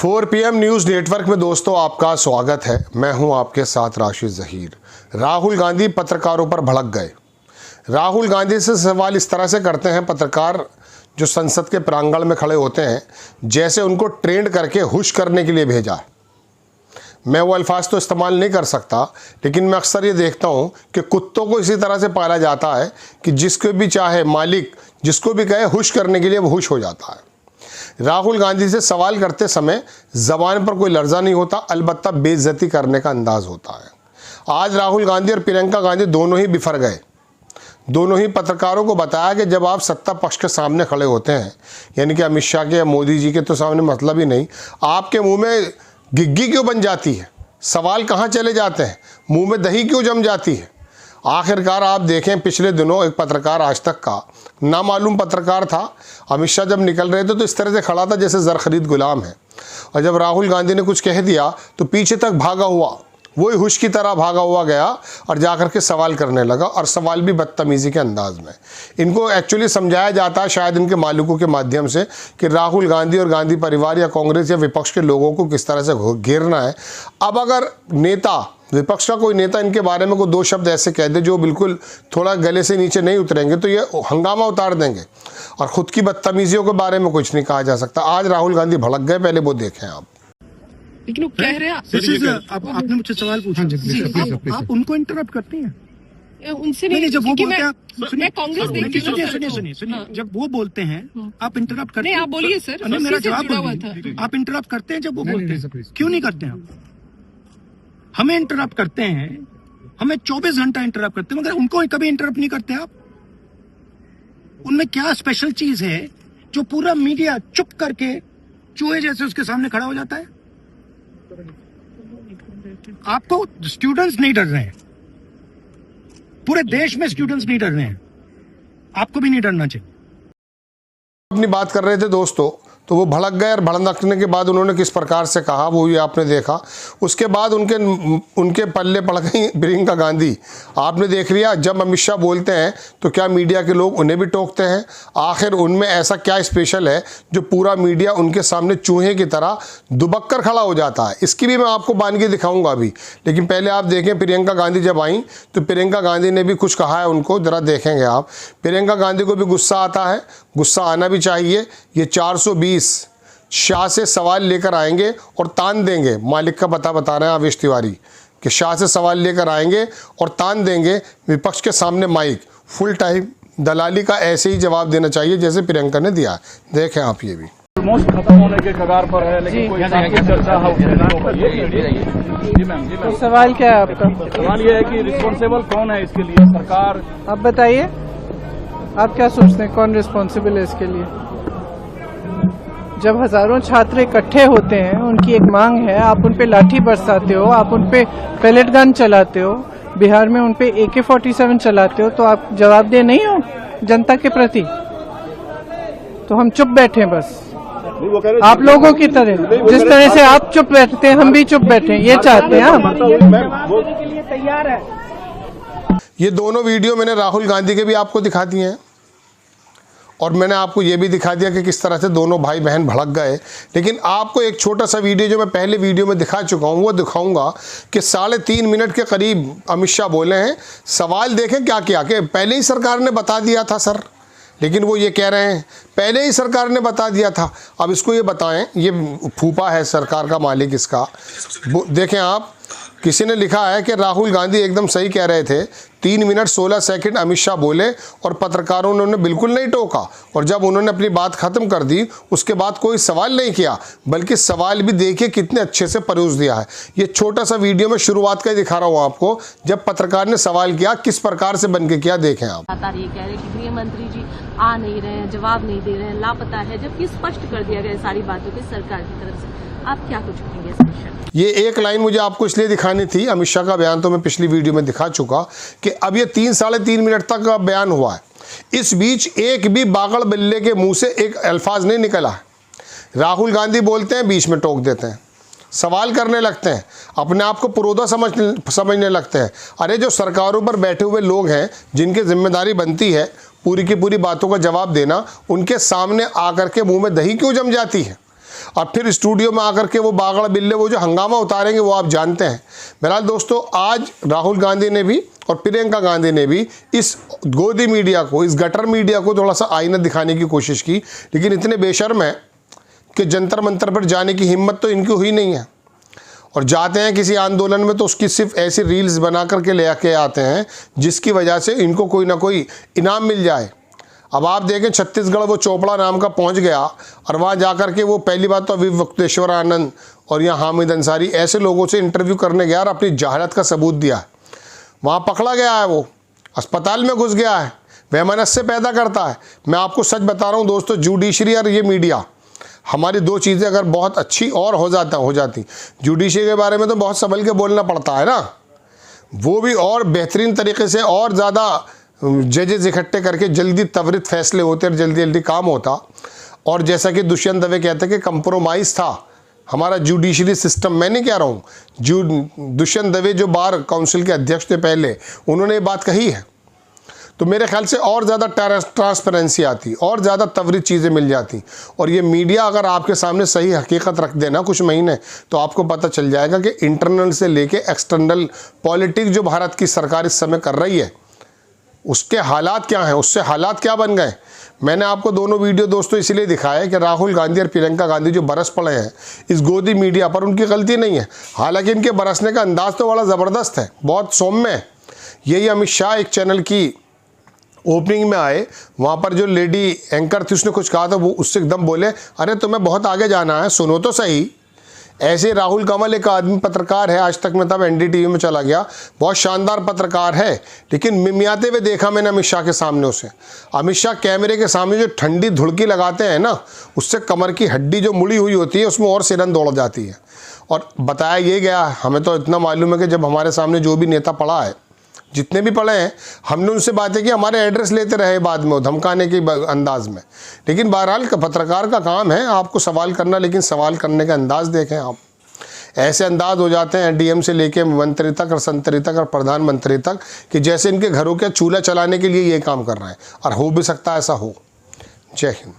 4 PM news network में दोस्तों आपका स्वागत है। मैं हूं आपके साथ राशिद ज़हीर। राहुल गांधी पत्रकारों पर भड़क गए। राहुल गांधी से सवाल इस तरह से करते हैं पत्रकार जो संसद के प्रांगण में खड़े होते हैं जैसे उनको ट्रेंड करके हुश करने के लिए भेजा है। मैं वो अल्फाज तो इस्तेमाल नहीं कर सकता, लेकिन मैं अक्सर ये देखता हूँ कि कुत्तों को इसी तरह से पाला जाता है कि जिसको भी चाहे मालिक जिसको भी कहे हुश करने के लिए वो हुश हो जाता है। राहुल गांधी से सवाल करते समय ज़बान पर कोई लर्जा नहीं होता, अलबत्ता बेइज्जती करने का अंदाज होता है। आज राहुल गांधी और प्रियंका गांधी दोनों ही बिफर गए। दोनों ही पत्रकारों को बताया कि जब आप सत्ता पक्ष के सामने खड़े होते हैं, यानी कि अमित शाह के या मोदी जी के तो सामने मतलब ही नहीं, आपके मुंह में गिग्गी क्यों बन जाती है, सवाल कहाँ चले जाते हैं, मुंह में दही क्यों जम जाती है। आखिरकार आप देखें, पिछले दिनों एक पत्रकार आज तक का नामालूम पत्रकार था, अमित शाह जब निकल रहे थे तो इस तरह से खड़ा था जैसे ज़र खरीद गुलाम है, और जब राहुल गांधी ने कुछ कह दिया तो पीछे तक भागा हुआ, वही हुश की तरह भागा हुआ गया और जाकर के सवाल करने लगा, और सवाल भी बदतमीज़ी के अंदाज में। इनको एक्चुअली समझाया जाता है शायद इनके मालिकों के माध्यम से कि राहुल गांधी और गांधी परिवार या कांग्रेस या विपक्ष के लोगों को किस तरह से घेरना है। अब अगर नेता, विपक्ष का कोई नेता इनके बारे में कोई 2 शब्द ऐसे कह दे जो बिल्कुल थोड़ा गले से नीचे नहीं उतरेंगे तो ये हंगामा उतार देंगे, और ख़ुद की बदतमीजियों के बारे में कुछ नहीं कहा जा सकता। आज राहुल गांधी भड़क गए, पहले वो देखें आप। लेकिन वो कह रहे हैं आपने मुझसे सवाल पूछा, आप उनको इंटरप्ट करती हैं। उनसे नहीं, जब वो बोलते हैं मैं कांग्रेस देखती हूँ। सुनिए, जब वो बोलते हैं आप इंटरप्ट करते हैं। नहीं, आप बोलिए सर। नहीं, मेरा जवाब जुड़ा हुआ बोलिए। था। आप इंटरप्ट करते हैं जब वो बोलते हैं, क्यों नहीं करते हैं? हमें इंटरप्ट करते हैं, हमें 24 घंटा इंटरप्ट करते हैं, मगर उनको कभी इंटरप्ट नहीं करते आप। उनमें क्या स्पेशल चीज है जो पूरा मीडिया चुप करके चूहे जैसे उसके सामने खड़ा हो जाता है? आपको स्टूडेंट्स नहीं डर रहे हैं, पूरे देश में स्टूडेंट्स नहीं डर रहे हैं, आपको भी नहीं डरना चाहिए। अपनी बात कर रहे थे दोस्तों, तो वो भड़क गए, और भड़कने के बाद उन्होंने किस प्रकार से कहा वो भी आपने देखा। उसके बाद उनके पल्ले पड़ गई प्रियंका गांधी। आपने देख लिया, जब अमित शाह बोलते हैं तो क्या मीडिया के लोग उन्हें भी टोकते हैं? आखिर उनमें ऐसा क्या स्पेशल है जो पूरा मीडिया उनके सामने चूहे की तरह दुबक कर खड़ा हो जाता है? इसकी भी मैं आपको बानगी दिखाऊंगा अभी, लेकिन पहले आप देखें प्रियंका गांधी जब आई तो प्रियंका गांधी ने भी कुछ कहा है उनको, ज़रा देखेंगे आप। प्रियंका गांधी को भी गुस्सा आता है, गुस्सा आना भी चाहिए। ये 420 शाह से सवाल लेकर आएंगे और तान देंगे। मालिक का पता बता रहे हैं आवेश तिवारी कि शाह से सवाल लेकर आएंगे और तान देंगे विपक्ष के सामने माइक। फुल टाइम दलाली का ऐसे ही जवाब देना चाहिए जैसे प्रियंका ने दिया। देखें आप, ये भी ऑलमोस्ट खत्म होने के कगार पर है, लेकिन कोई चर्चा जी मैम। तो सवाल क्या है आपका? सवाल ये है कि रिस्पॉन्सिबल कौन है इसके लिए? सरकार। आप बताइए, आप क्या सोचते हैं कौन रिस्पॉन्सिबल है इसके लिए? जब हजारों छात्र इकट्ठे होते हैं, उनकी एक मांग है, आप उन पे लाठी बरसाते हो, आप उन पे पैलेट गन चलाते हो, बिहार में उन पे AK-47 चलाते हो, तो आप जवाबदेह नहीं हो जनता के प्रति? तो हम चुप बैठे बस, आप लोगों की तरह, जिस तरह से आप चुप बैठते हैं हम भी चुप बैठे, ये चाहते हैं हम। के लिए तैयार है। ये दोनों वीडियो मैंने राहुल गांधी के भी आपको दिखा दिए हैं, और मैंने आपको ये भी दिखा दिया कि किस तरह से दोनों भाई बहन भड़क गए। लेकिन आपको एक छोटा सा वीडियो जो मैं पहले वीडियो में दिखा चुका हूँ वो दिखाऊंगा कि 3.5 मिनट के करीब अमित शाह बोले हैं। सवाल देखें क्या किया कि पहले ही सरकार ने बता दिया था सर, लेकिन वो ये कह रहे हैं पहले ही सरकार ने बता दिया था। अब इसको ये बताएं, ये फूफा है सरकार का मालिक इसका। देखें आप, किसी ने लिखा है कि राहुल गांधी एकदम सही कह रहे थे, 3 मिनट 16 सेकंड अमित शाह बोले और पत्रकारों ने उन्हें बिल्कुल नहीं टोका, और जब उन्होंने अपनी बात खत्म कर दी उसके बाद कोई सवाल नहीं किया, बल्कि सवाल भी देखिए कितने अच्छे से परोस दिया है। ये छोटा सा वीडियो में शुरुआत का ही दिखा रहा हूँ आपको, जब पत्रकार ने सवाल किया किस प्रकार से बन के किया, देखें आप। ये कह रहे कि गृह मंत्री जी आ नहीं रहे हैं, जवाब नहीं दे रहे हैं, लापता है, जबकि स्पष्ट कर दिया गया सारी बातों की सरकार की तरफ से। आप क्या कुछ कहेंगे इस विषय? ये एक लाइन मुझे आपको इसलिए दिखानी थी, अमित शाह का बयान तो मैं पिछली वीडियो में दिखा चुका कि अब ये 3-3.5 मिनट तक का बयान हुआ है। इस बीच एक भी बागड़ बिल्ले के मुंह से एक अल्फाज नहीं निकला है। राहुल गांधी बोलते हैं, बीच में टोक देते हैं, सवाल करने लगते हैं, अपने आप को पुरोधा समझने लगते हैं। अरे जो सरकारों पर बैठे हुए लोग हैं, जिनकी जिम्मेदारी बनती है पूरी की पूरी बातों का जवाब देना, उनके सामने आकर के मुंह में दही क्यों जम जाती है? और फिर स्टूडियो में आकर के वो बागड़ बिल्ले वो जो हंगामा उतारेंगे वो आप जानते हैं। बहरहाल दोस्तों, आज राहुल गांधी ने भी और प्रियंका गांधी ने भी इस गोदी मीडिया को, इस गटर मीडिया को थोड़ा सा आईना दिखाने की कोशिश की, लेकिन इतने बेशर्म है कि जंतर मंतर पर जाने की हिम्मत तो इनकी हुई नहीं है। और जाते हैं किसी आंदोलन में तो उसकी सिर्फ ऐसी रील्स बना करके ले आके आते हैं जिसकी वजह से इनको कोई ना कोई इनाम मिल जाए। अब आप देखें, छत्तीसगढ़ वो चोपड़ा नाम का पहुंच गया और वहाँ जाकर के वो पहली बात तो विवेकटेश्वर आनंद और यहाँ हामिद अंसारी ऐसे लोगों से इंटरव्यू करने गया और अपनी जहालत का सबूत दिया है। वहाँ पकड़ा गया है, वो अस्पताल में घुस गया है, वैमनस्य पैदा करता है। मैं आपको सच बता रहा हूँ दोस्तों, जुडिशरी और ये मीडिया, हमारी दो चीज़ें अगर बहुत अच्छी और हो जाती, जुडिशरी के बारे में तो बहुत संभल के बोलना पड़ता है ना, वो भी और बेहतरीन तरीके से और ज़्यादा जजेस इकट्ठे करके जल्दी त्वरित फैसले होते और जल्दी जल्दी काम होता। और जैसा कि दुष्यंत दवे कहते हैं कि कंप्रोमाइज़ था हमारा जुडिशरी सिस्टम। मैं नहीं कह रहा हूँ, दुष्यंत दवे जो बार काउंसिल के अध्यक्ष थे पहले, उन्होंने ये बात कही है। तो मेरे ख्याल से और ज़्यादा ट्रांसपेरेंसी आती और ज़्यादा त्वरित चीज़ें मिल जाती। और ये मीडिया अगर आपके सामने सही हकीकत रख देना कुछ महीने, तो आपको पता चल जाएगा कि इंटरनल से लेके एक्सटर्नल पॉलिटिक्स जो भारत की सरकार इस समय कर रही है उसके हालात क्या हैं, उससे हालात क्या बन गए। मैंने आपको दोनों वीडियो दोस्तों इसलिए दिखाया कि राहुल गांधी और प्रियंका गांधी जो बरस पड़े हैं इस गोदी मीडिया पर, उनकी गलती नहीं है। हालांकि इनके बरसने का अंदाज तो बड़ा ज़बरदस्त है, बहुत सौम्य है। यही अमित शाह एक चैनल की ओपनिंग में आए, वहाँ पर जो लेडी एंकर थी उसने कुछ कहा था, वो उससे एकदम बोले अरे तुम्हें बहुत आगे जाना है, सुनो तो सही। ऐसे राहुल कंवल एक आदमी पत्रकार है, आज तक में तब NDTV में चला गया, बहुत शानदार पत्रकार है, लेकिन मिमियाते हुए देखा मैंने अमित शाह के सामने उसे। अमित शाह कैमरे के सामने जो ठंडी धुड़की लगाते हैं ना, उससे कमर की हड्डी जो मुड़ी हुई होती है उसमें और सिरन दौड़ जाती है। और बताया ये गया, हमें तो इतना मालूम है कि जब हमारे सामने जो भी नेता पड़ा है, जितने भी पढ़े हैं, हमने उनसे बातें की, हमारे एड्रेस लेते रहे बाद में धमकाने के अंदाज में। लेकिन बहरहाल पत्रकार का काम है आपको सवाल करना, लेकिन सवाल करने का अंदाज देखें आप। ऐसे अंदाज हो जाते हैं DM से लेके मंत्री तक और संतरी तक और प्रधानमंत्री तक कि जैसे इनके घरों के चूल्हा चलाने के लिए ये काम कर रहे हैं, और हो भी सकता है ऐसा हो। जय हिंद।